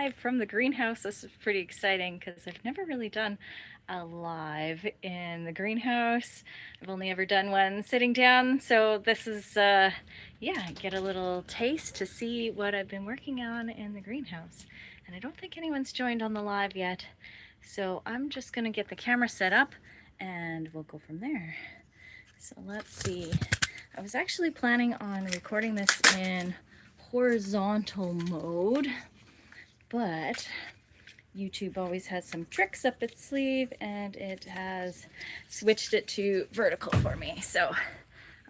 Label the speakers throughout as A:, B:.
A: live from the greenhouse. This is pretty exciting because I've never really done a live in the greenhouse. I've only ever done one sitting down, so this is, yeah, get a little taste to see what I've been working on in the greenhouse. And I don't think anyone's joined on the live yet, so I'm just gonna get the camera set up and we'll go from there. So let's see. I was actually planning on recording this in horizontal mode, but YouTube always has some tricks up its sleeve and it has switched it to vertical for me. So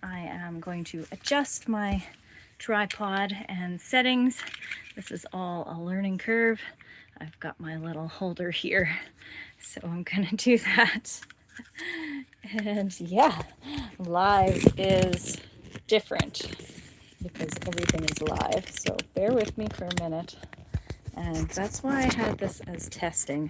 A: I am going to adjust my tripod and settings. This is all a learning curve. I've got my little holder here, so I'm gonna do that. And yeah, live is different because everything is live, so bear with me for a minute. And that's why I had this as testing.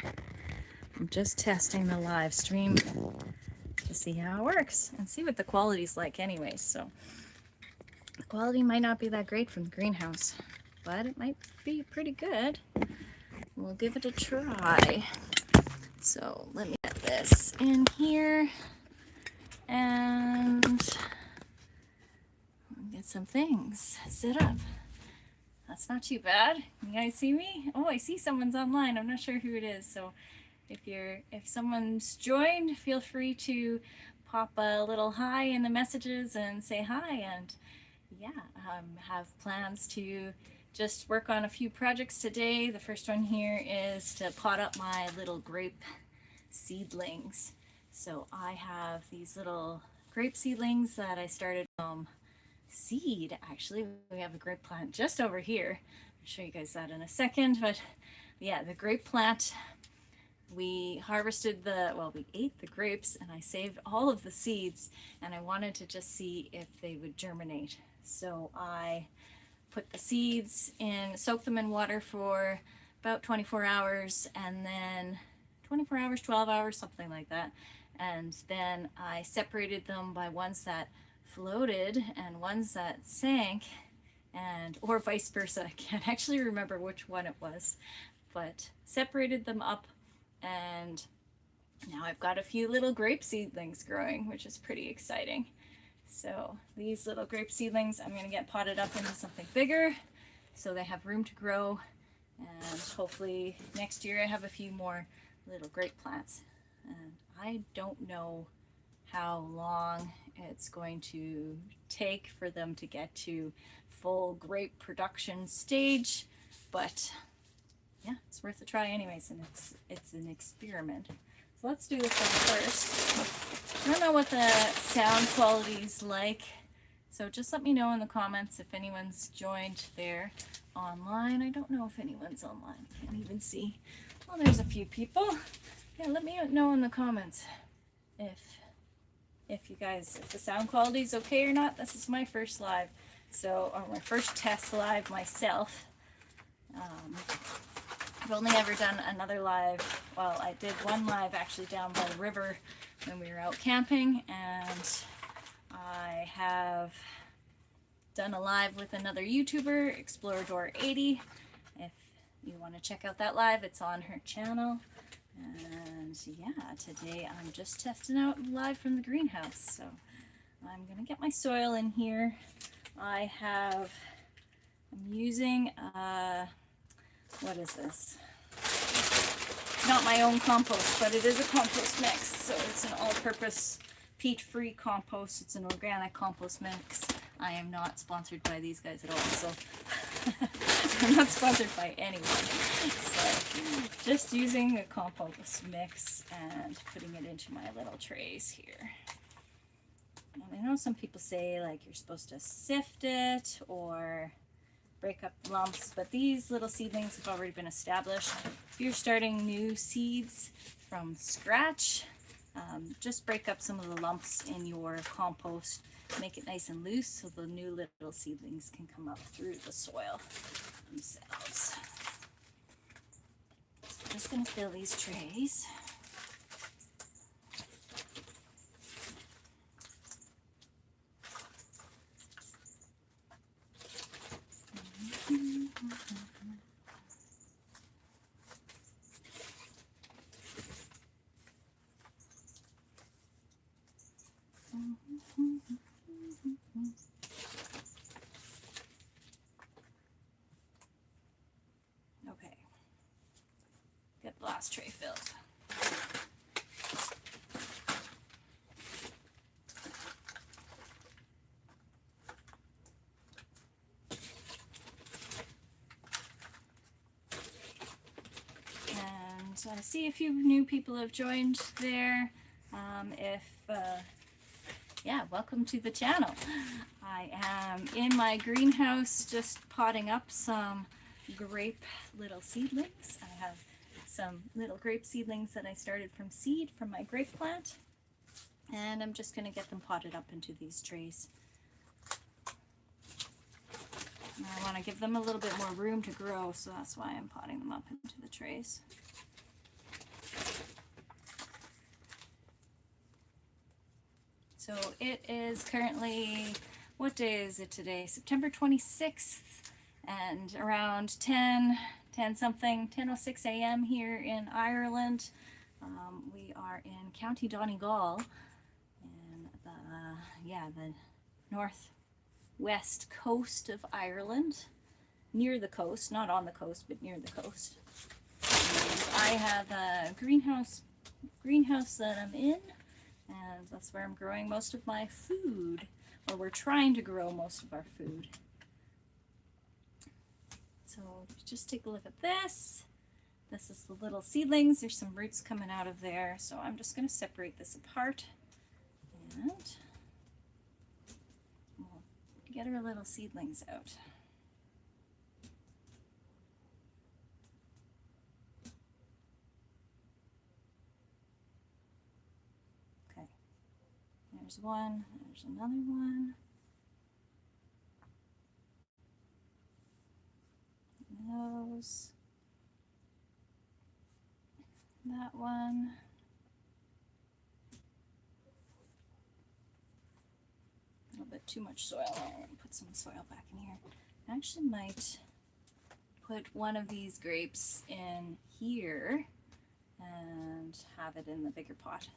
A: I'm just testing the live stream to see how it works and see what the quality's like anyways. So the quality might not be that great from the greenhouse, but it might be pretty good. We'll give it a try. So let me get this in here and get some things set up. That's not too bad. You guys see me? Oh, I see someone's online. I'm not sure who it is. So if someone's joined, feel free to pop a little hi in the messages and say hi. And yeah, have plans to just work on a few projects today. The first one here is to pot up my little grape seedlings. So I have these little grape seedlings that I started seed. Actually, we have a grape plant just over here. I'll show you guys that in a second, but yeah, the grape plant, we harvested we ate the grapes and I saved all of the seeds and I wanted to just see if they would germinate. So I put the seeds in, soaked them in water for about 24 hours and then 24 hours, 12 hours, something like that. And then I separated them by ones that floated and ones that sank, and or vice versa. I can't actually remember which one it was, but separated them up, and now I've got a few little grape seedlings growing, which is pretty exciting. So these little grape seedlings I'm going to get potted up into something bigger so they have room to grow, and hopefully next year I have a few more little grape plants. And I don't know how long it's going to take for them to get to full grape production stage, but yeah, it's worth a try anyways, and it's an experiment. So let's do this one first. I don't know what the sound quality is like, so just let me know in the comments if anyone's joined there online. I don't know if anyone's online. I can't even see. Well, there's a few people. Yeah, let me know in the comments if you guys, if the sound quality is okay or not. This is my first live, so, or my first test live myself. I've only ever done another live. Well, I did one live actually down by the river when we were out camping, and I have done a live with another YouTuber, Explorador80. If you want to check out that live, it's on her channel. And yeah, today I'm just testing out live from the greenhouse. So I'm gonna get my soil in here. I'm using what is this? It's not my own compost, but it is a compost mix. So it's an all-purpose peat-free compost. It's an organic compost mix. I am not sponsored by these guys at all, so I'm not sponsored by anyone. So just using a compost mix and putting it into my little trays here. And I know some people say like you're supposed to sift it or break up lumps, but these little seedlings have already been established. If you're starting new seeds from scratch, just break up some of the lumps in your compost, make it nice and loose so the new little seedlings can come up through the soil themselves. So I'm just going to fill these trays. Okay, get the last tray filled. And I see a few new people have joined there. Yeah, welcome to the channel. I am in my greenhouse just potting up some grape little seedlings. I have some little grape seedlings that I started from seed from my grape plant, and I'm just going to get them potted up into these trays. And I want to give them a little bit more room to grow, so that's why I'm potting them up into the trays. So it is currently, what day is it today? September 26th, and around 10:06 a.m. here in Ireland. We are in County Donegal, in the northwest coast of Ireland, near the coast, not on the coast, but near the coast. And I have a greenhouse that I'm in, and that's where I'm growing most of my food, or we're trying to grow most of our food. So just take a look at this. This is the little seedlings. There's some roots coming out of there, so I'm just going to separate this apart, and we'll get our little seedlings out. There's one, there's another one. Those. That one. A little bit too much soil there. I'm going to put some soil back in here. I actually might put one of these grapes in here and have it in the bigger pot.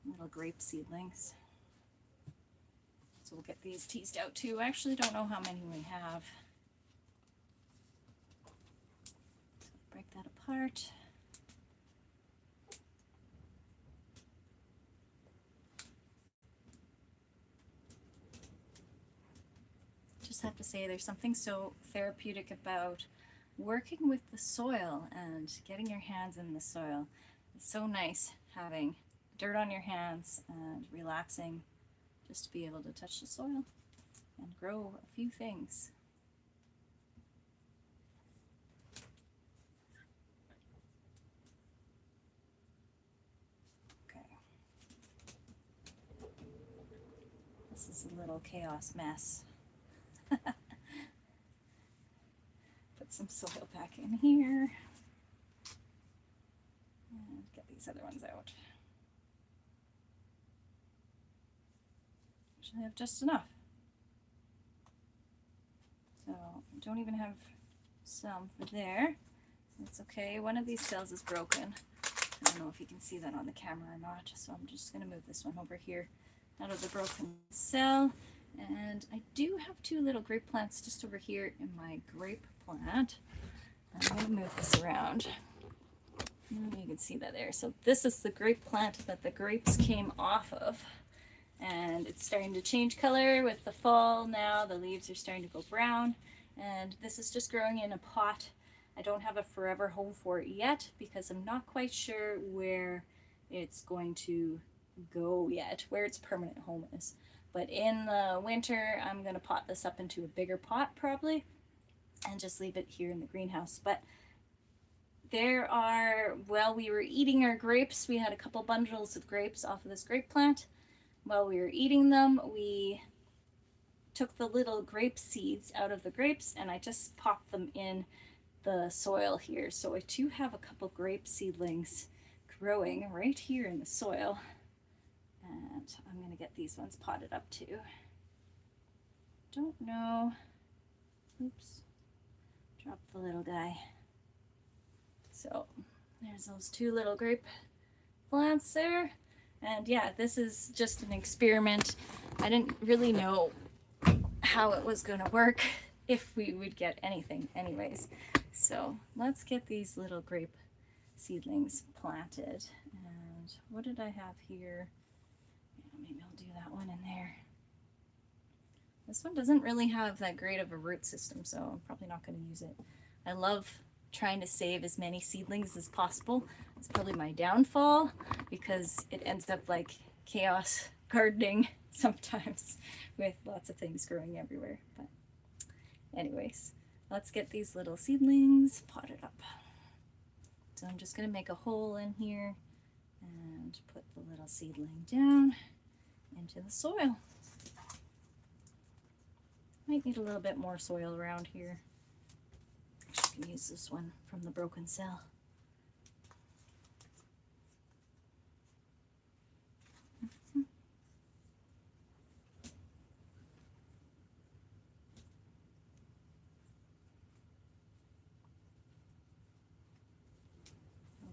A: Little grape seedlings. So we'll get these teased out too. I actually don't know how many we have. So break that apart. Just have to say, there's something so therapeutic about working with the soil and getting your hands in the soil. It's so nice having dirt on your hands and relaxing, just to be able to touch the soil and grow a few things. Okay. This is a little chaos mess. Put some soil back in here and get these other ones out. I have just enough. So I don't even have some for there. That's okay. One of these cells is broken. I don't know if you can see that on the camera or not, so I'm just going to move this one over here out of the broken cell. And I do have two little grape plants just over here in my grape plant. I'm going to move this around. You can see that there. So this is the grape plant that the grapes came off of. And it's starting to change color with the fall now. The leaves are starting to go brown, and this is just growing in a pot. I don't have a forever home for it yet because I'm not quite sure where it's going to go yet, where its permanent home is. But in the winter, I'm going to pot this up into a bigger pot probably and just leave it here in the greenhouse. But there are, well, we were eating our grapes. We had a couple bundles of grapes off of this grape plant. While we were eating them, we took the little grape seeds out of the grapes and I just popped them in the soil here. So I do have a couple grape seedlings growing right here in the soil. And I'm going to get these ones potted up too. Don't know. Oops. Dropped the little guy. So there's those two little grape plants there. And yeah, this is just an experiment. I didn't really know how it was going to work, if we would get anything anyways. So let's get these little grape seedlings planted. And what did I have here? Yeah, maybe I'll do that one in there. This one doesn't really have that great of a root system, so I'm probably not going to use it. I love trying to save as many seedlings as possible. It's probably my downfall because it ends up like chaos gardening sometimes with lots of things growing everywhere. But anyways, let's get these little seedlings potted up. So I'm just going to make a hole in here and put the little seedling down into the soil. Might need a little bit more soil around here. I can use this one from the broken cell.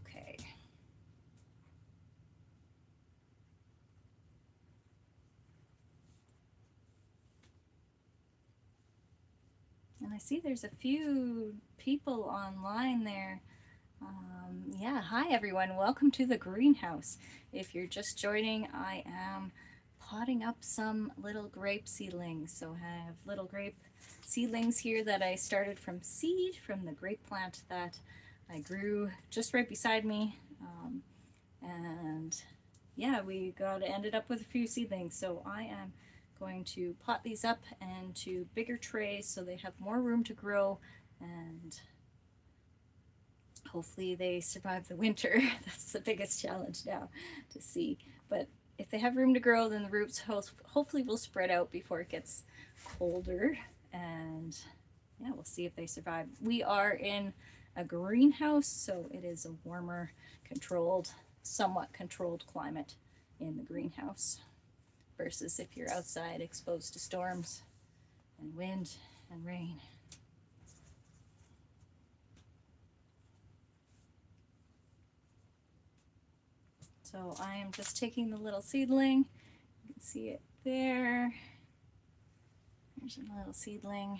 A: Okay. And I see there's a few people online there. Yeah, hi everyone, welcome to the greenhouse. If you're just joining, I am potting up some little grape seedlings. So I have little grape seedlings here that I started from seed from the grape plant that I grew just right beside me. And yeah, we ended up with a few seedlings. So I am going to pot these up into bigger trays so they have more room to grow, and hopefully they survive the winter. That's the biggest challenge now to see. But if they have room to grow, then the roots hopefully will spread out before it gets colder, and yeah, we'll see if they survive. We are in a greenhouse, so it is a warmer, controlled, somewhat controlled climate in the greenhouse versus if you're outside exposed to storms and wind and rain. So I am just taking the little seedling. You can see it there. There's a little seedling.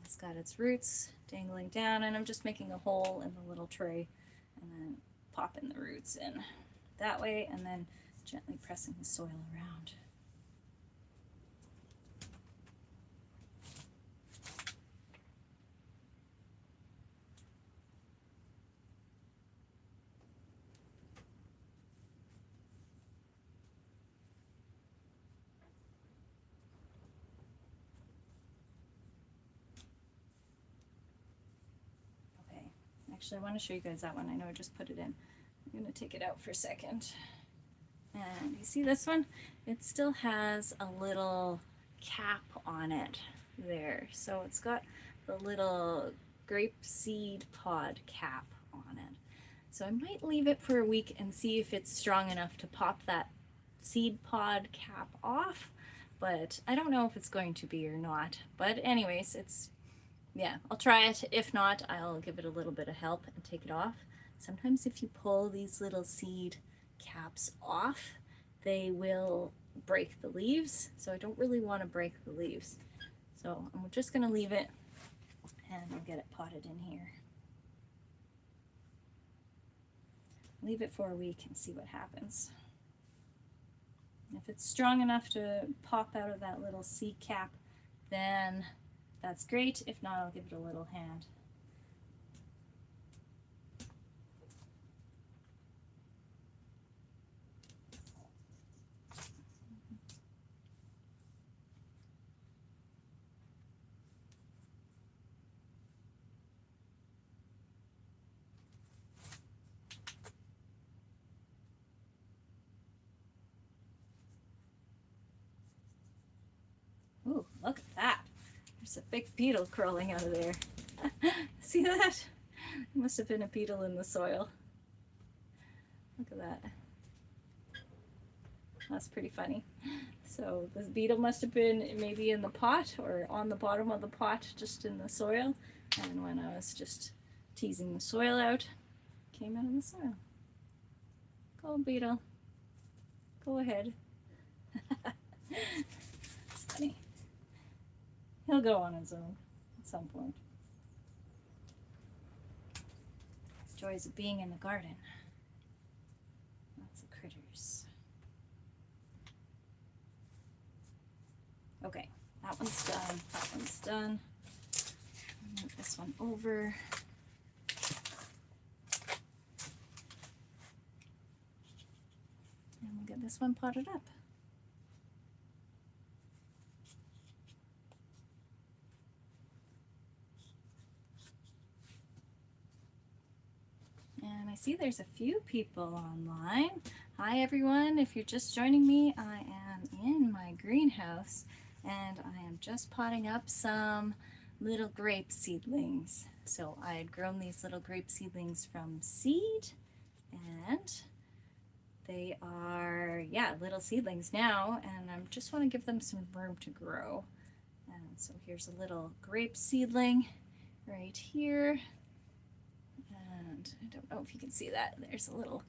A: It's got its roots dangling down, and I'm just making a hole in the little tray and then popping the roots in that way, and then gently pressing the soil around. Okay, actually I want to show you guys that one. I know I just put it in. I'm going to take it out for a second. And you see this one? It still has a little cap on it there. So it's got the little grape seed pod cap on it. So I might leave it for a week and see if it's strong enough to pop that seed pod cap off. But I don't know if it's going to be or not. But anyways, yeah, I'll try it. If not, I'll give it a little bit of help and take it off. Sometimes if you pull these little seed caps off, they will break the leaves. So I don't really want to break the leaves. So I'm just going to leave it and I'll get it potted in here. Leave it for a week and see what happens. If it's strong enough to pop out of that little seed cap, then that's great. If not, I'll give it a little hand. Ooh, look at that. There's a big beetle crawling out of there. See that? There must have been a beetle in the soil. Look at that. That's pretty funny. So this beetle must have been maybe in the pot or on the bottom of the pot, just in the soil. And when I was just teasing the soil out, it came out of the soil. Go beetle. Go ahead. It's funny. He'll go on his own at some point. Joys of being in the garden. Lots of critters. Okay, that one's done. That one's done. Move this one over. And we'll get this one potted up. And I see there's a few people online. Hi everyone, if you're just joining me, I am in my greenhouse and I am just potting up some little grape seedlings. So I had grown these little grape seedlings from seed and they are, yeah, little seedlings now, and I just want to give them some room to grow. And so here's a little grape seedling right here. And I don't know if you can see that. There's a little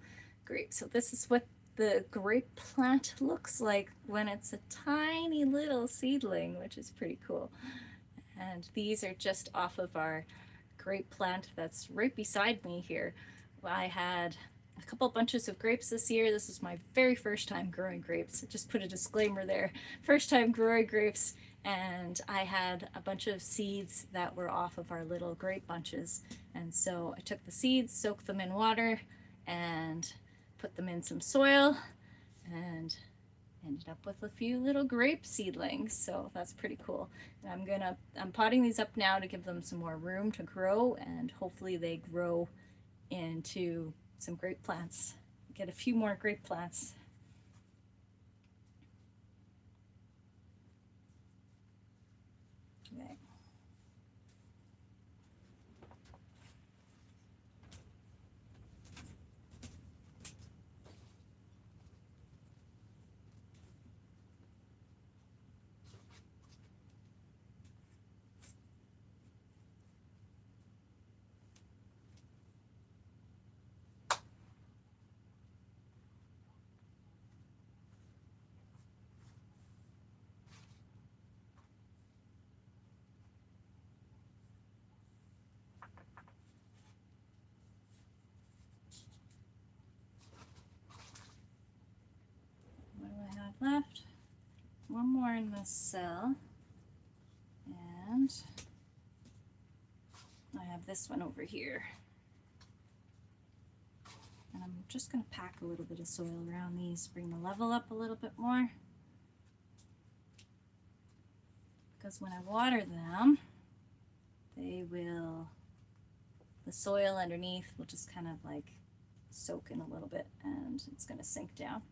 A: grape. So this is what the grape plant looks like when it's a tiny little seedling, which is pretty cool. And these are just off of our grape plant that's right beside me here. I had a couple bunches of grapes this year. This is my very first time growing grapes. Just put a disclaimer there. First time growing grapes, and I had a bunch of seeds that were off of our little grape bunches. And so I took the seeds, soaked them in water, and put them in some soil, and ended up with a few little grape seedlings. So that's pretty cool. And I'm potting these up now to give them some more room to grow, and hopefully they grow into some grape plants. Get a few more grape plants. Okay. Left, one more in this cell, and I have this one over here. And I'm just going to pack a little bit of soil around these, bring the level up a little bit more, because when I water them, the soil underneath will just kind of like soak in a little bit, and it's going to sink down.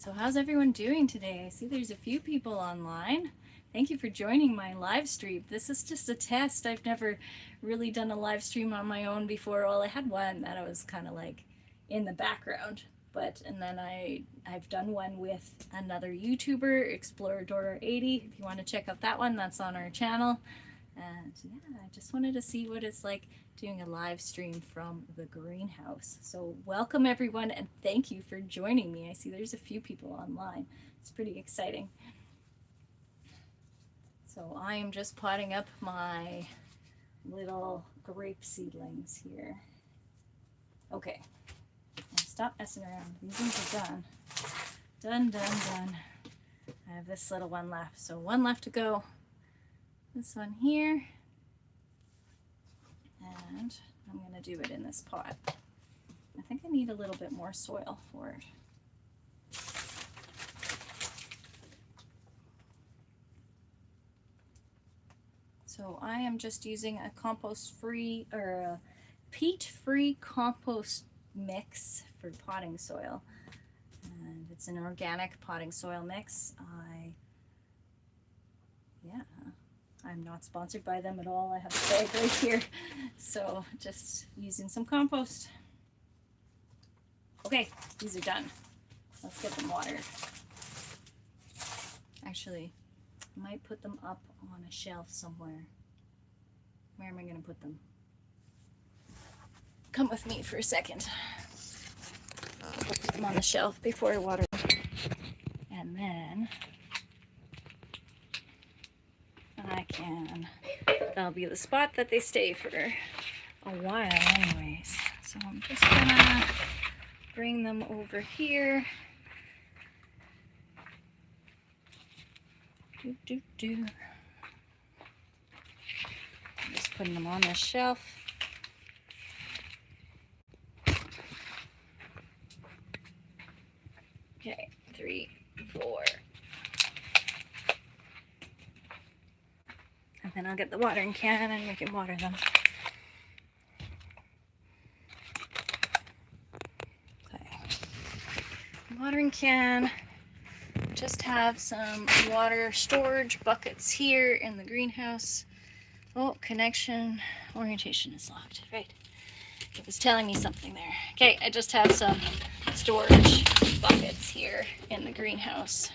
A: So how's everyone doing today? I see there's a few people online. Thank you for joining my live stream. This is just a test. I've never really done a live stream on my own before. Well, I had one that I was kind of like in the background, and then I've done one with another YouTuber, Exploradora80. If you want to check out that one, that's on our channel. And yeah, I just wanted to see what it's like doing a live stream from the greenhouse. So welcome everyone, and thank you for joining me. I see there's a few people online. It's pretty exciting. So I am just potting up my little grape seedlings here. Okay, now stop messing around. These things are done. Done, done, done. I have this little one left. So one left to go. This one here. And I'm going to do it in this pot. I think I need a little bit more soil for it. So I am just using a compost-free or a peat-free compost mix for potting soil. And it's an organic potting soil mix. I'm not sponsored by them at all. I have a bag right here. So just using some compost. Okay, these are done. Let's get them watered. Actually, I might put them up on a shelf somewhere. Where am I going to put them? Come with me for a second. I'll put them on the shelf before I water them. And And then that'll be the spot that they stay for a while anyways. So I'm just gonna bring them over here. I'm just putting them on the shelf. Okay, 3, 4. And then I'll get the watering can and we can water them. Okay. Watering can. Just have some water storage buckets here in the greenhouse. Oh, connection orientation is locked. Right. It was telling me something there. Okay, I just have some storage buckets here in the greenhouse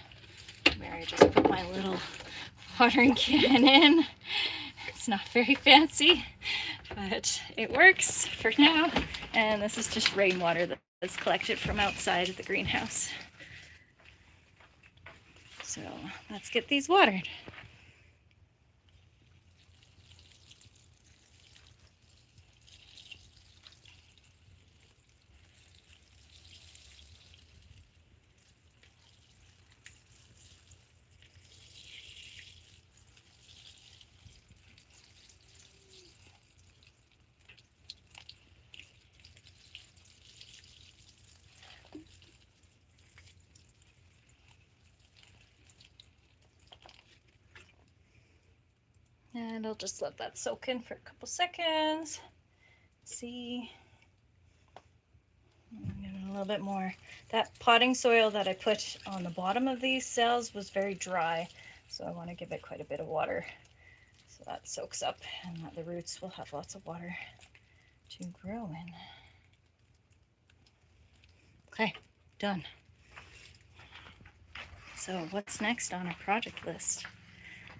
A: where I just put my little watering can in. It's not very fancy, but it works for now. And this is just rainwater that's collected from outside of the greenhouse. So let's get these watered. And I'll just let that soak in for a couple seconds. See, a little bit more. That potting soil that I put on the bottom of these cells was very dry, so I want to give it quite a bit of water so that soaks up and that the roots will have lots of water to grow in. Okay, done. So what's next on our project list?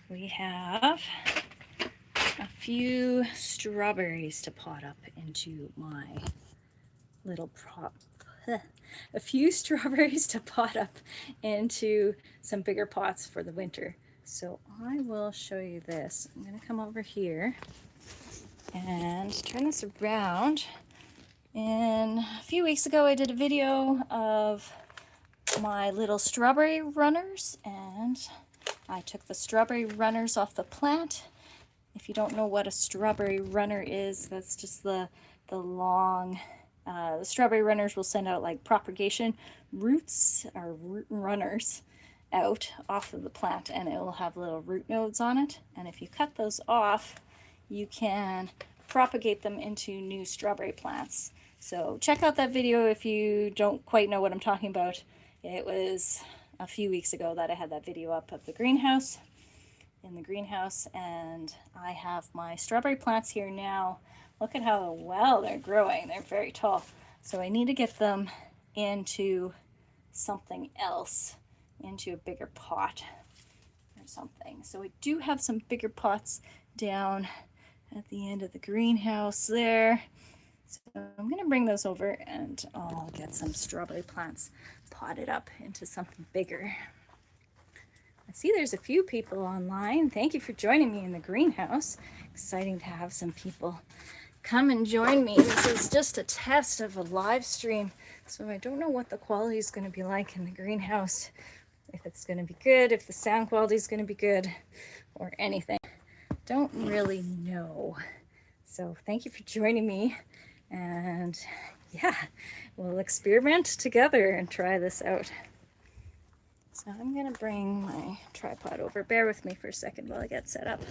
A: We have a few strawberries to pot up into my little prop. A few strawberries to pot up into some bigger pots for the winter. So I will show you this. I'm going to come over here and turn this around. And a few weeks ago I did a video of my little strawberry runners, and I took the strawberry runners off the plant. If you don't know what a strawberry runner is, that's just the long, the strawberry runners will send out like propagation roots or root runners out off of the plant, and it will have little root nodes on it. And if you cut those off, you can propagate them into new strawberry plants. So check out that video if you don't quite know what I'm talking about. It was a few weeks ago that I had that video up of the greenhouse, in the greenhouse, and I have my strawberry plants here now. Look at how well they're growing. They're very tall. So I need to get them into something else, into a bigger pot or something. So I do have some bigger pots down at the end of the greenhouse there. So I'm going to bring those over and I'll get some strawberry plants potted up into something bigger. I see there's a few people online. Thank you for joining me in the greenhouse. Exciting to have some people come and join me. This is just a test of a live stream, so I don't know what the quality is going to be like in the greenhouse. If it's going to be good, if the sound quality is going to be good, or anything. Don't really know. So thank you for joining me. And yeah, we'll experiment together and try this out. So I'm going to bring my tripod over. Bear with me for a second while I get set up.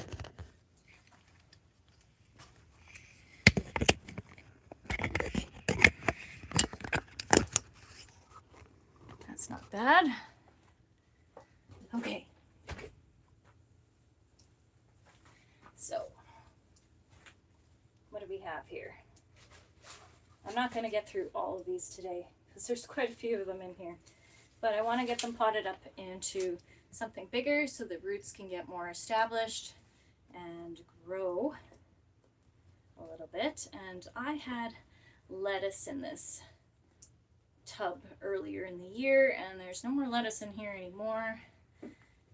A: That's not bad. Okay. So, what do we have here? I'm not going to get through all of these today because there's quite a few of them in here. But I want to get them potted up into something bigger so the roots can get more established and grow a little bit. And I had lettuce in this tub earlier in the year, and there's no more lettuce in here anymore.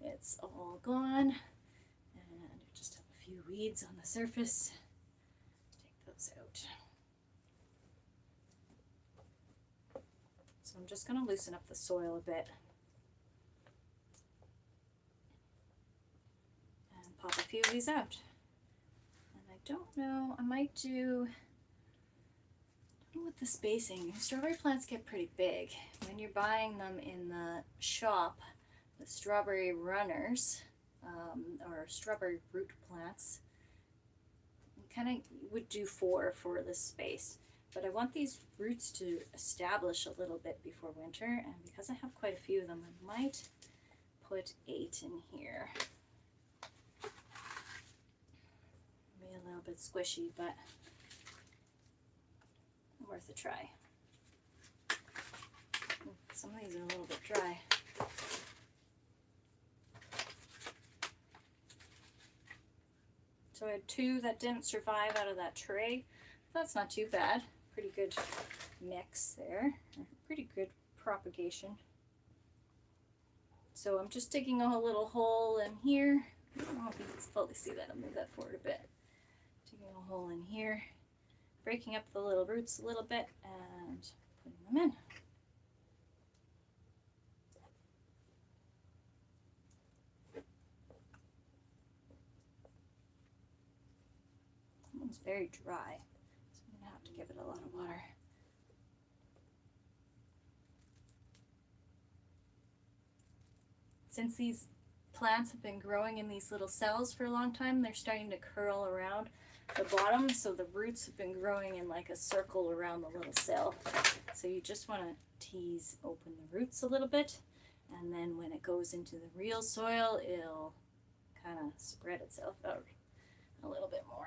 A: It's all gone, and I just have a few weeds on the surface. Take those out. So I'm just going to loosen up the soil a bit and pop a few of these out. And I don't know, I might do, with the spacing, strawberry plants get pretty big. When you're buying them in the shop, the strawberry runners, or strawberry root plants, you kind of would do 4 for this space. But I want these roots to establish a little bit before winter, and because I have quite a few of them, I might put 8 in here. Maybe a little bit squishy, but worth a try. Some of these are a little bit dry. So I had 2 that didn't survive out of that tray. That's not too bad. Pretty good mix there. Pretty good propagation. So I'm just digging a little hole in here. I don't know if you can fully see that. I'll move that forward a bit. Digging a hole in here, breaking up the little roots a little bit and putting them in. That one's very dry, so I'm going to have to give it a lot of water. Since these plants have been growing in these little cells for a long time, they're starting to curl around the bottom, so the roots have been growing in like a circle around the little cell. So you just want to tease open the roots a little bit, and then when it goes into the real soil, it'll kind of spread itself out a little bit more.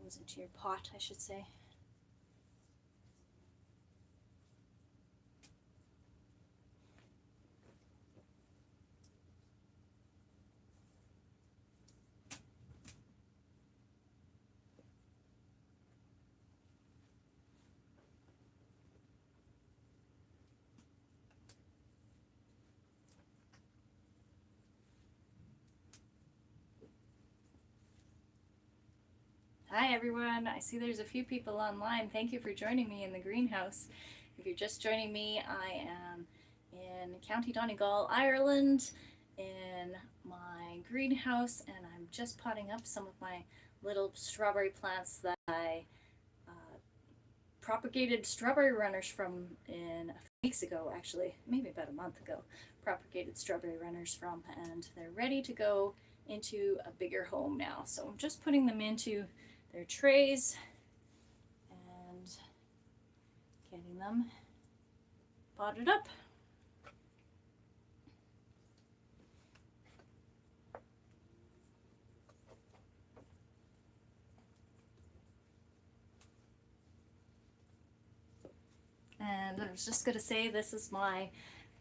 A: Goes into your pot, I should say. Hi everyone, I see there's a few people online. Thank you for joining me in the greenhouse. If you're just joining me, I am in County Donegal, Ireland, in my greenhouse, and I'm just potting up some of my little strawberry plants that I propagated strawberry runners from in a few weeks ago, actually, maybe about a month ago. Propagated strawberry runners from, and they're ready to go into a bigger home now. So I'm just putting them into their trays and getting them potted up. And I was just going to say, this is my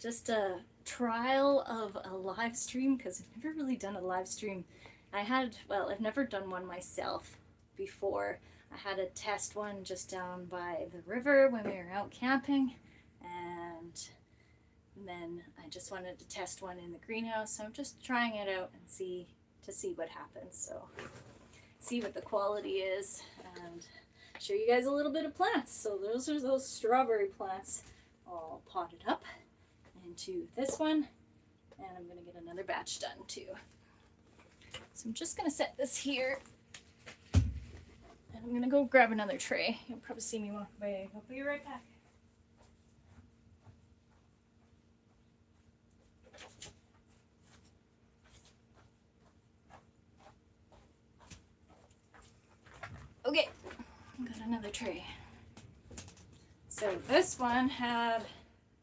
A: just a trial of a live stream, because I've never really done a live stream. I've never done one myself before. I had a test one just down by the river when we were out camping, and then I just wanted to test one in the greenhouse, so I'm just trying it out and see what happens. So see what the quality is and show you guys a little bit of plants. So those are those strawberry plants all potted up into this one, and I'm going to get another batch done too. So I'm just going to set this here, and I'm going to go grab another tray. You'll probably see me walk away. I'll be right back. Okay, got another tray. So this one had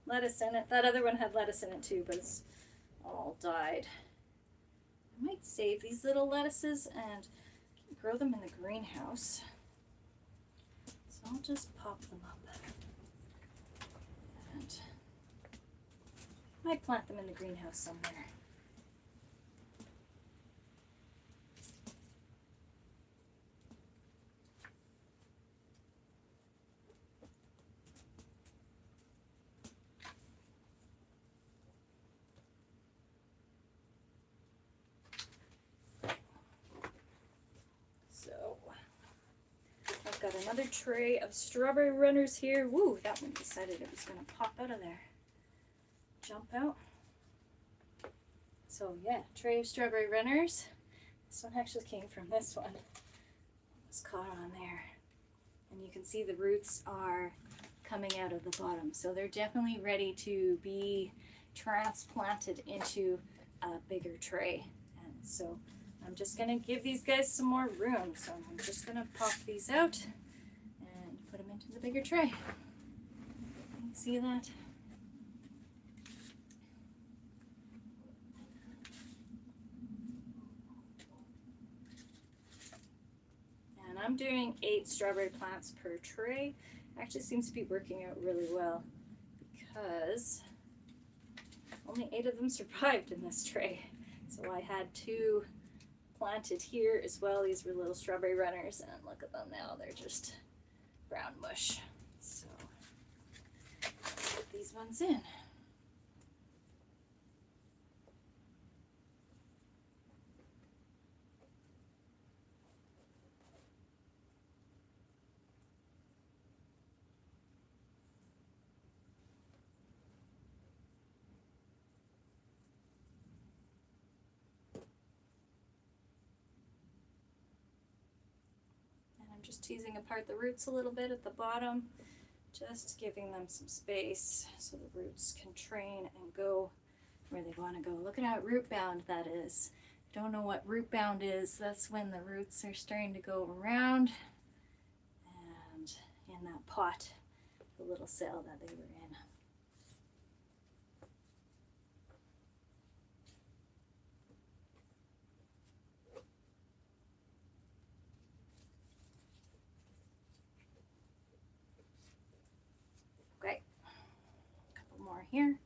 A: lettuce in it. That other one had lettuce in it too, but it's all died. I might save these little lettuces and grow them in the greenhouse. So I'll just pop them up. And I might plant them in the greenhouse somewhere. another tray of strawberry runners here. Woo, that one decided it was gonna pop out of there. Jump out. So yeah, tray of strawberry runners. This one actually came from this one. It was caught on there. And you can see the roots are coming out of the bottom. So they're definitely ready to be transplanted into a bigger tray. And so I'm just gonna give these guys some more room. So I'm just gonna pop these out and put them into the bigger tray. You can see that? And I'm doing 8 strawberry plants per tray. Actually seems to be working out really well because only 8 of them survived in this tray. So I had 2 planted here as well. These were little strawberry runners, and look at them now. They're just brown mush. So let's put these ones in. Just teasing apart the roots a little bit at the bottom, just giving them some space so the roots can train and go where they want to go. Look at how root bound that is. If you don't know what root bound is, that's when the roots are starting to go around and in that pot, the little cell that they were in. Here.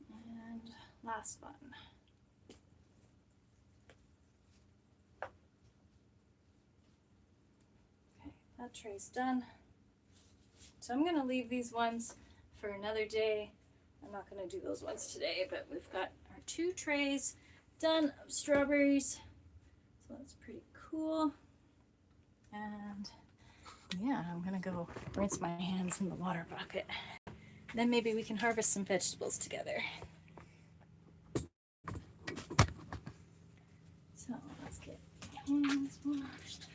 A: And last one. Okay, that tray's done. So I'm going to leave these ones for another day. I'm not going to do those ones today, but we've got our 2 trays done of strawberries. So that's pretty cool. And yeah, I'm gonna go rinse my hands in the water bucket. Then maybe we can harvest some vegetables together. So let's get hands washed.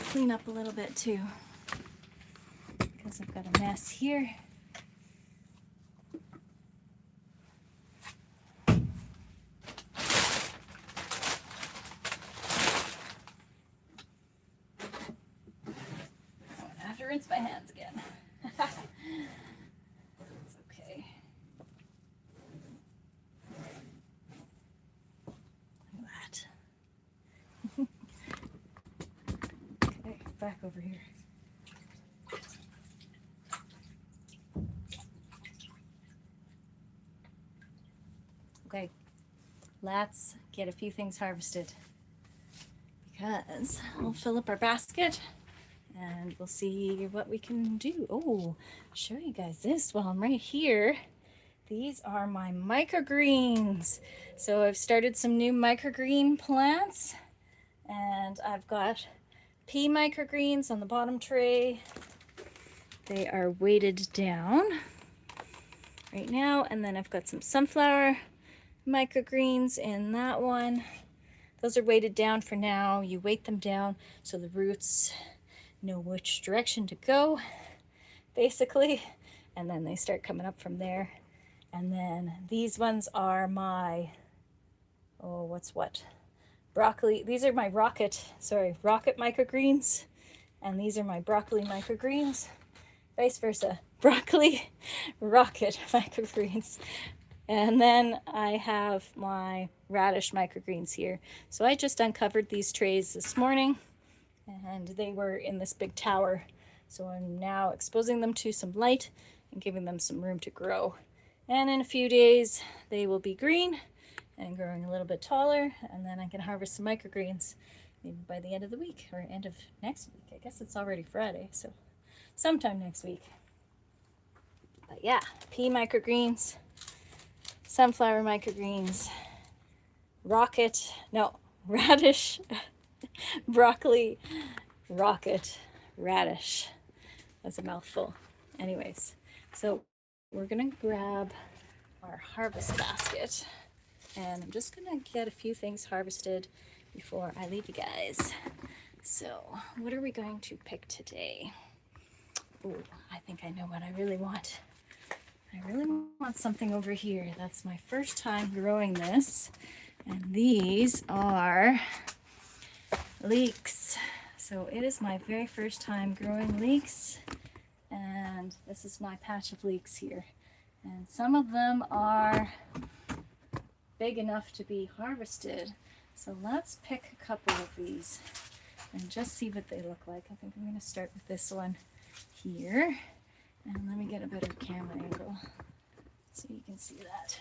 A: Clean up a little bit too, because I've got a mess here. Rinse my hands again. That's okay. Look at that. Okay, back over here. Okay, let's get a few things harvested because we'll fill up our basket and we'll see what we can do. Oh, show you guys this while I'm right here. These are my microgreens. So I've started some new microgreen plants, and I've got pea microgreens on the bottom tray. They are weighted down right now, and then I've got some sunflower microgreens in that one. Those are weighted down for now. You weight them down so the roots know which direction to go, basically, and then they start coming up from there. And then these ones are my, oh, what's what? Broccoli. These are my rocket microgreens, and these are my broccoli microgreens. Vice versa. Broccoli, rocket microgreens. And then I have my radish microgreens here. So I just uncovered these trays this morning, and they were in this big tower. So I'm now exposing them to some light and giving them some room to grow. And in a few days, they will be green and growing a little bit taller, and then I can harvest some microgreens. maybe by the end of the week or end of next week. I guess it's already Friday, so sometime next week. But yeah, pea microgreens, sunflower microgreens, radish, broccoli, radish. That's a mouthful. Anyways, so we're gonna grab our harvest basket, and I'm just gonna get a few things harvested before I leave you guys. So what are we going to pick today? Oh, I think I know what I really want. I really want something over here. That's my first time growing this, and these are leeks. So it is my very first time growing leeks, and this is my patch of leeks here. And some of them are big enough to be harvested. So let's pick a couple of these and just see what they look like. I think I'm going to start with this one here. And let me get a better camera angle so you can see that.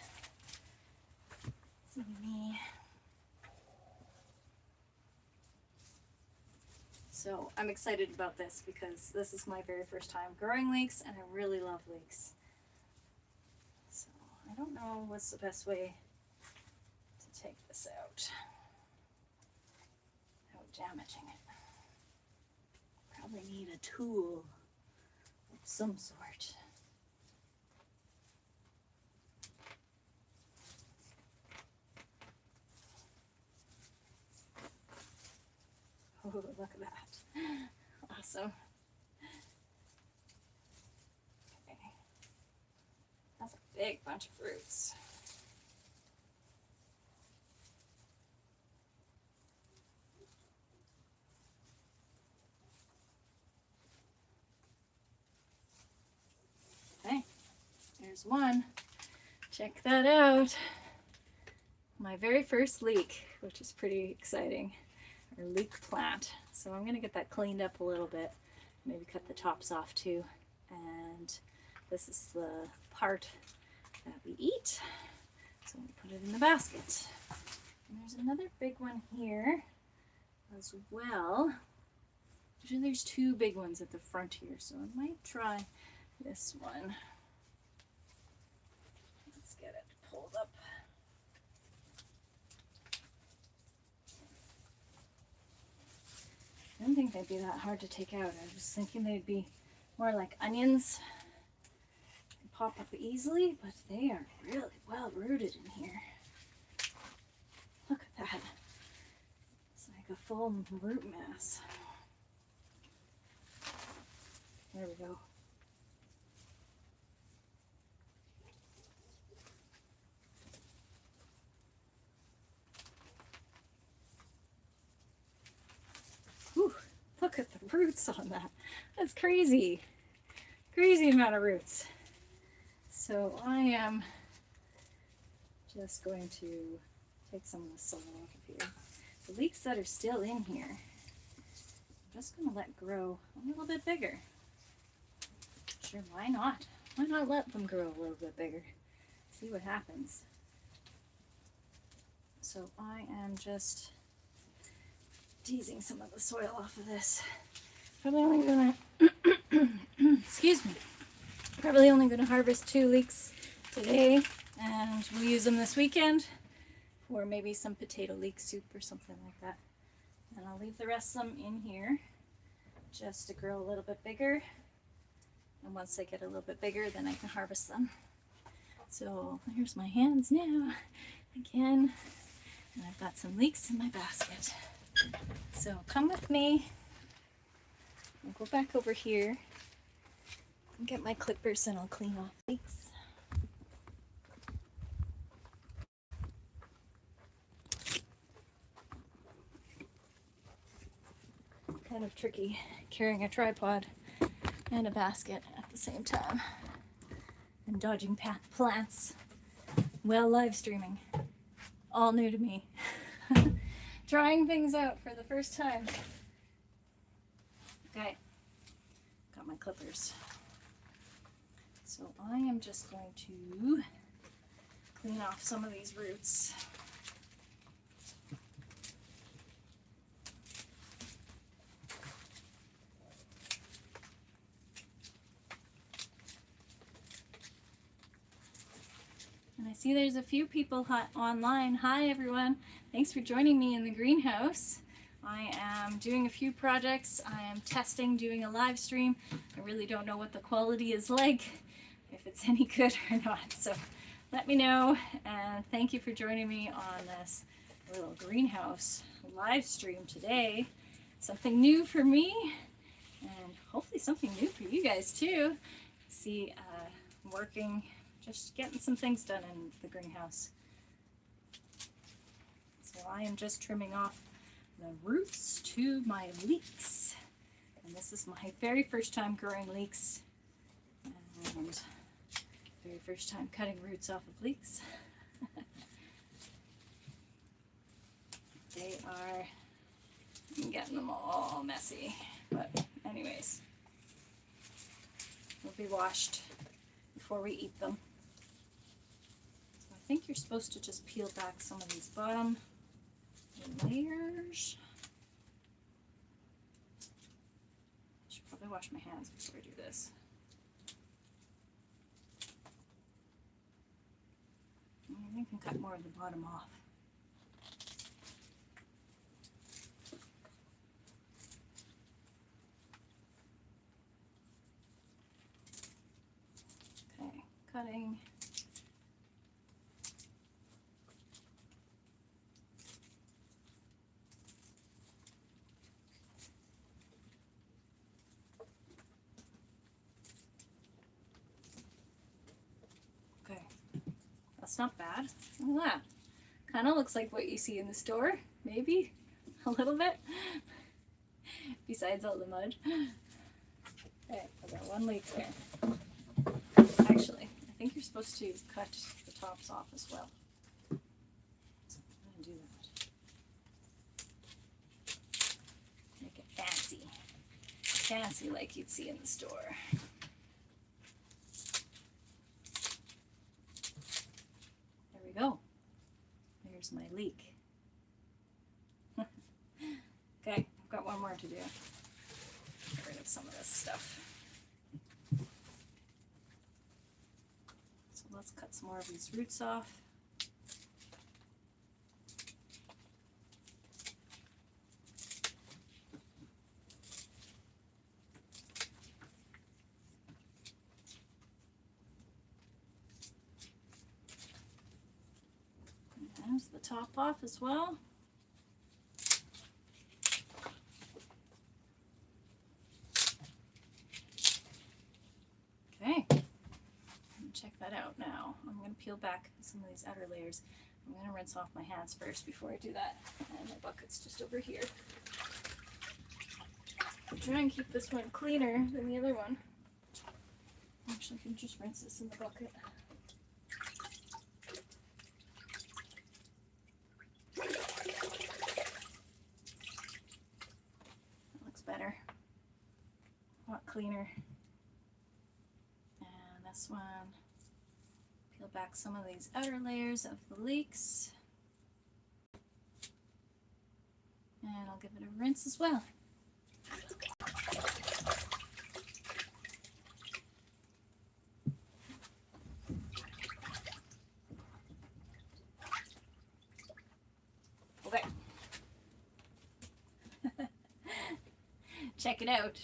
A: See me. So I'm excited about this because this is my very first time growing leeks, and I really love leeks. So I don't know what's the best way to take this out without damaging it. Probably need a tool of some sort. Oh, look at that. Awesome. Okay. That's a big bunch of roots. Okay, there's one. Check that out. My very first leek, which is pretty exciting. Or leek plant. So I'm going to get that cleaned up a little bit, maybe cut the tops off too. And this is the part that we eat. So we put it in the basket. And there's another big one here as well. Actually, there's two big ones at the front here, so I might try this one. Let's get it pulled up. I didn't think they'd be that hard to take out. I was thinking they'd be more like onions and pop up easily, but they are really well rooted in here. Look at that. It's like a full root mass. There we go. Look at the roots on that. That's crazy. Crazy amount of roots. So I am just going to take some of the soil off of here. The leeks that are still in here, I'm just going to let grow a little bit bigger. Sure, why not? Why not let them grow a little bit bigger? See what happens. So I am just teasing some of the soil off of this. Probably only gonna excuse me. Probably only gonna harvest 2 leeks today, and we'll use them this weekend for maybe some potato leek soup or something like that. And I'll leave the rest of them in here just to grow a little bit bigger. And once they get a little bit bigger, then I can harvest them. So here's my hands now again, and I've got some leeks in my basket. So come with me. I'll go back over here and get my clippers, and I'll clean off leeks. Kind of tricky carrying a tripod and a basket at the same time and dodging plants while live streaming. All new to me. Trying things out for the first time. Okay, got my clippers. So I am just going to clean off some of these roots. And I see there's a few people online. Hi everyone. Thanks for joining me in the greenhouse. I am doing a few projects. I am testing, doing a live stream. I really don't know what the quality is like, if it's any good or not. So let me know, and thank you for joining me on this little greenhouse live stream today. Something new for me, and hopefully something new for you guys too. See, working, just getting some things done in the greenhouse. So I am just trimming off the roots to my leeks. And this is my very first time growing leeks. And very first time cutting roots off of leeks. They are, I'm getting them all messy, but anyways, they'll be washed before we eat them. So I think you're supposed to just peel back some of these bottom layers. I should probably wash my hands before I do this. Maybe I can cut more of the bottom off. Okay, cutting. Okay, that's not bad. Look at that. Kind of looks like what you see in the store, maybe a little bit, besides all the mud. Okay, I've got one leek there. Actually, I think you're supposed to cut the tops off as well. So I'm going to do that. Make it fancy. Fancy like you'd see in the store. There we go. There's my leek. Okay, I've got one more to do. Get rid of some of this stuff. So let's cut some more of these roots off. And the top off as well. Okay, check that out now. I'm going to peel back some of these outer layers. I'm going to rinse off my hands first before I do that. And my bucket's just over here. I'll try and keep this one cleaner than the other one. Actually, I can just rinse this in the bucket. That looks better. A lot cleaner. This one, peel back some of these outer layers of the leeks, and I'll give it a rinse as well. Okay. Check it out.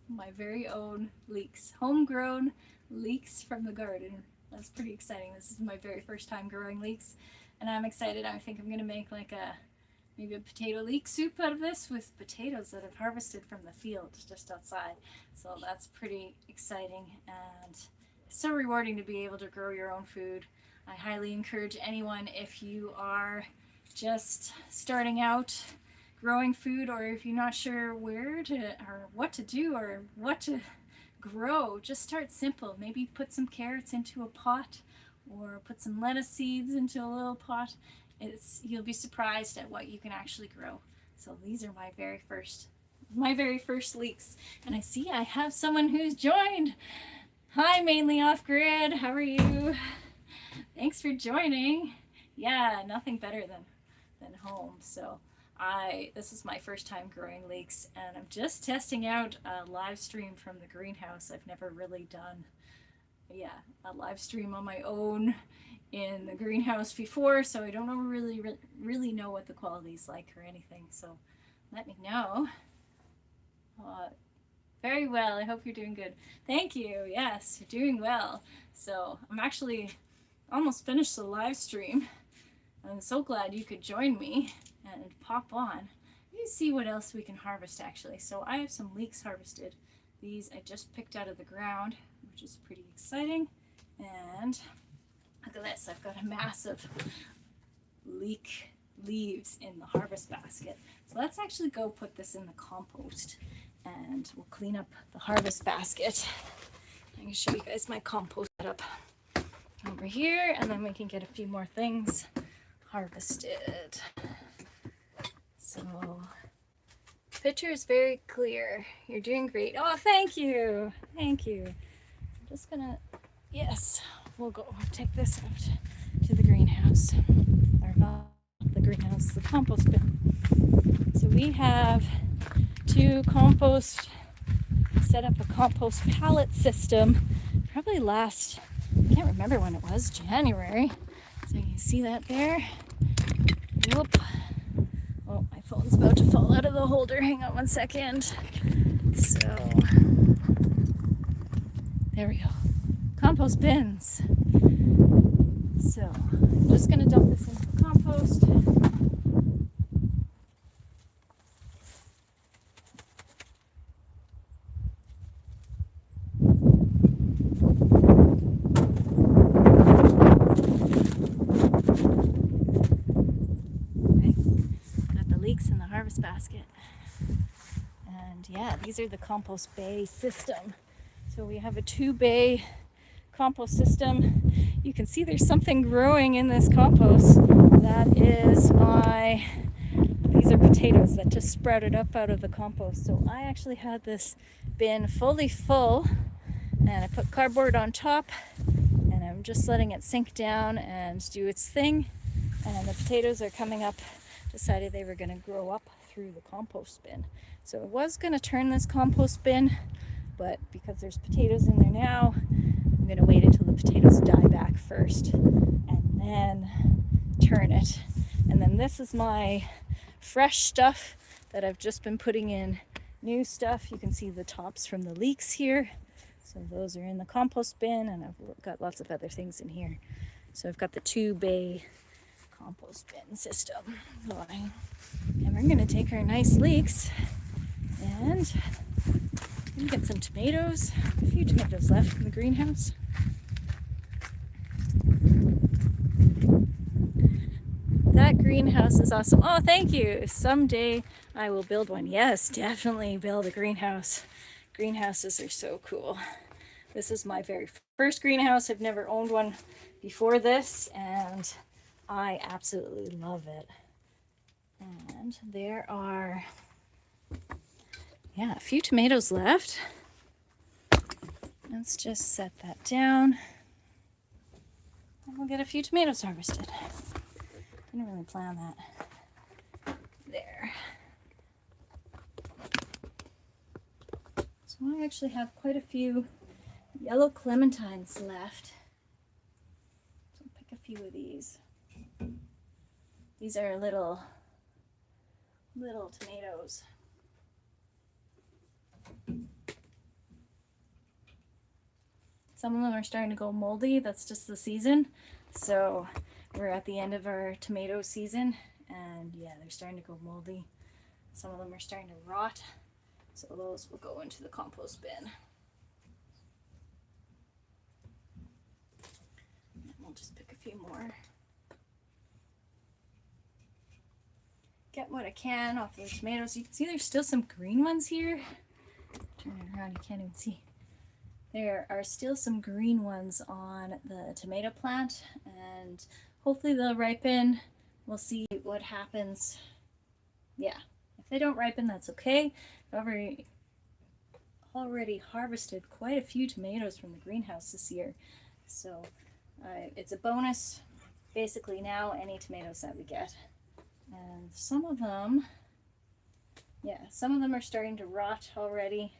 A: My very own leeks, homegrown leeks from the garden. That's pretty exciting. This is my very first time growing leeks, and I'm excited. I think I'm gonna make like maybe a potato leek soup out of this with potatoes that I've harvested from the field just outside. So that's pretty exciting, and it's so rewarding to be able to grow your own food. I highly encourage anyone, if you are just starting out growing food, or if you're not sure where to or what to do or what to grow, just start simple. Maybe put some carrots into a pot, or put some lettuce seeds into a little pot. You'll be surprised at what you can actually grow. So these are my very first leeks, and I see I have someone who's joined. Hi, Mainly Off Grid, how are you? Thanks for joining. Yeah, nothing better than home. So this is my first time growing leeks, and I'm just testing out a live stream from the greenhouse. I've never really done yeah, a live stream on my own in the greenhouse before, so I don't know really know what the quality's like or anything. So let me know. Very well. I hope you're doing good. Thank you. Yes, you're doing well. So I'm actually almost finished the live stream. I'm so glad you could join me and pop on. Let me see what else we can harvest actually. So I have some leeks harvested. These I just picked out of the ground, which is pretty exciting. And look at this, I've got a massive leek leaves in the harvest basket. So let's actually go put this in the compost and we'll clean up the harvest basket. I'm gonna show you guys my compost setup over here, and then we can get a few more things harvested. So picture is very clear. You're doing great. Oh, thank you. Thank you. I'm just gonna, yes, we'll go take this out to the greenhouse. Or not the greenhouse, the compost bin. So we have set up a compost pallet system probably last, I can't remember when it was, January. So you can see that there. Whoop. Oh, my phone's about to fall out of the holder. Hang on one second. So there we go. Compost bins. So I'm just gonna dump this into the compost. In the harvest basket, and yeah, these are the compost bay system. So we have a 2-bay compost system. You can see there's something growing in this compost. That is these are potatoes that just sprouted up out of the compost. So I actually had this bin fully full, and I put cardboard on top, and I'm just letting it sink down and do its thing. And the potatoes are coming up. Decided they were going to grow up through the compost bin. So I was going to turn this compost bin, but because there's potatoes in there now, I'm going to wait until the potatoes die back first and then turn it. And then this is my fresh stuff that I've just been putting in. New stuff. You can see the tops from the leeks here. So those are in the compost bin, and I've got lots of other things in here. So I've got the 2-bay compost bin system going. And we're going to take our nice leeks and get some tomatoes. A few tomatoes left in the greenhouse. That greenhouse is awesome. Oh, thank you. Someday I will build one. Yes, definitely build a greenhouse. Greenhouses are so cool. This is my very first greenhouse. I've never owned one before this, and I absolutely love it. And there are, yeah, a few tomatoes left. Let's just set that down. And we'll get a few tomatoes harvested. Didn't really plan that. There. So I actually have quite a few yellow clementines left. So I'll pick a few of these. These are little tomatoes. Some of them are starting to go moldy. That's just the season. So we're at the end of our tomato season, and yeah, they're starting to go moldy. Some of them are starting to rot. So those will go into the compost bin. And we'll just pick a few more. Get what I can off the tomatoes. You can see there's still some green ones here. Turn it around, you can't even see. There are still some green ones on the tomato plant, and hopefully they'll ripen. We'll see what happens. Yeah, if they don't ripen, that's okay. I've already harvested quite a few tomatoes from the greenhouse this year. So it's a bonus basically now, any tomatoes that we get. And some of them, yeah, some of them are starting to rot already.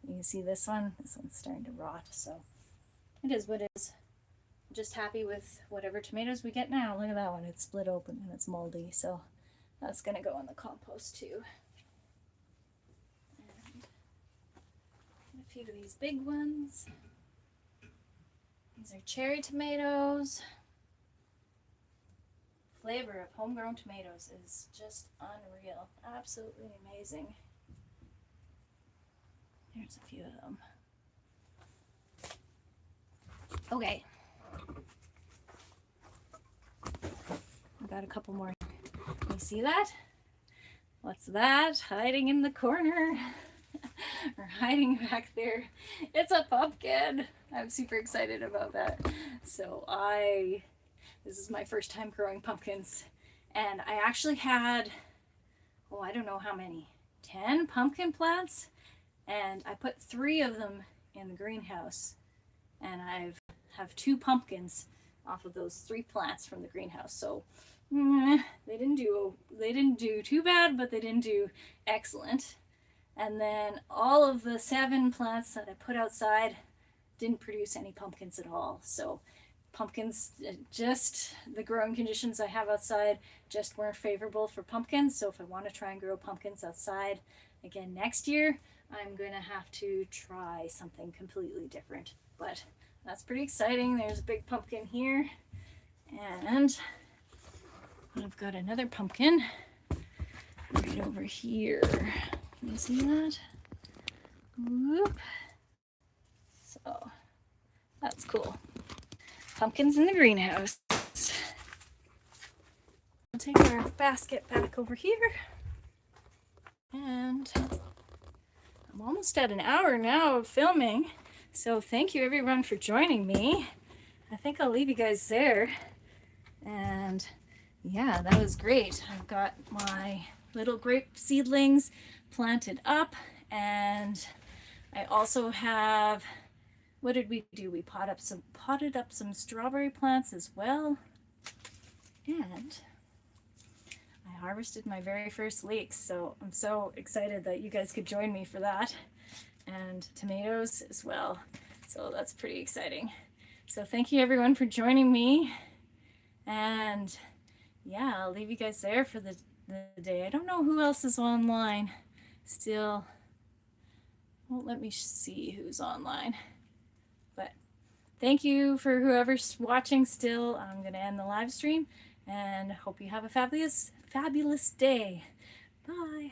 A: You can see this one's starting to rot, so it is what it is. I'm just happy with whatever tomatoes we get now. Look at that one. It's split open and it's moldy. So that's going to go in the compost too. And a few of these big ones. These are cherry tomatoes. Flavor of homegrown tomatoes is just unreal. Absolutely amazing. There's a few of them. Okay. I got a couple more. You see that? What's that? Hiding in the corner. Or hiding back there. It's a pumpkin. I'm super excited about that. So this is my first time growing pumpkins. And I actually had, I don't know how many, 10 pumpkin plants. And I put 3 of them in the greenhouse. And I have 2 pumpkins off of those 3 plants from the greenhouse. So they didn't do too bad, but they didn't do excellent. And then all of the 7 plants that I put outside didn't produce any pumpkins at all. So pumpkins, just the growing conditions I have outside just weren't favorable for pumpkins. So if I want to try and grow pumpkins outside again next year, I'm going to have to try something completely different. But that's pretty exciting. There's a big pumpkin here. And I've got another pumpkin right over here. Can you see that? Whoop. So that's cool. Pumpkins in the greenhouse. We'll take our basket back over here. And I'm almost at an hour now of filming. So thank you everyone for joining me. I think I'll leave you guys there. And yeah, that was great. I've got my little grape seedlings planted up, and I also have, what did we do? We potted up some strawberry plants as well. And I harvested my very first leeks, so I'm so excited that you guys could join me for that. And tomatoes as well. So that's pretty exciting. So thank you everyone for joining me. And yeah, I'll leave you guys there for the day. I don't know who else is online still. Won't let me see who's online. But thank you for whoever's watching still. I'm going to end the live stream and hope you have a fabulous day. Bye.